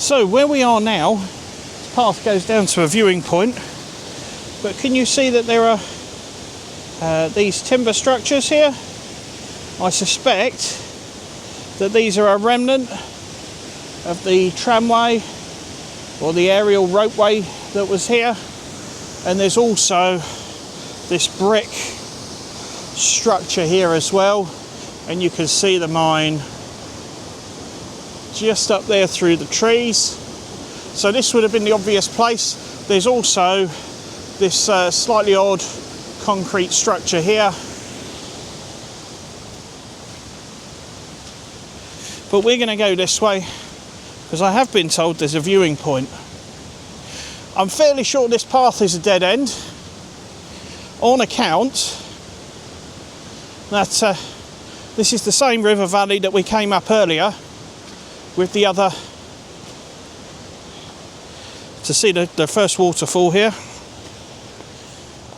So where we are now, the path goes down to a viewing point, but can you see that there are these timber structures here? I suspect that these are a remnant of the tramway or the aerial ropeway that was here, and there's also this brick structure here as well, and you can see the mine just up there through the trees. So this would have been the obvious place. There's also this slightly odd concrete structure here, but we're going to go this way because I have been told there's a viewing point. I'm fairly sure this path is a dead end on account that this is the same river valley that we came up earlier with the other, to see the first waterfall here.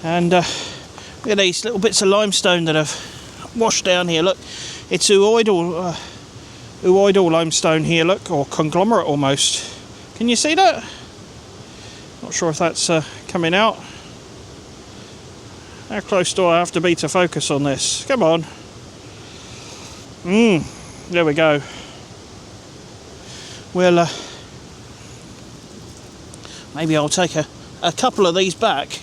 And look at these little bits of limestone that have washed down here. Look, it's ooidal limestone here, look, or conglomerate almost. Can you see that? Not sure if that's coming out. How close do I have to be to focus on this? Come on. There we go. Well, maybe I'll take a couple of these back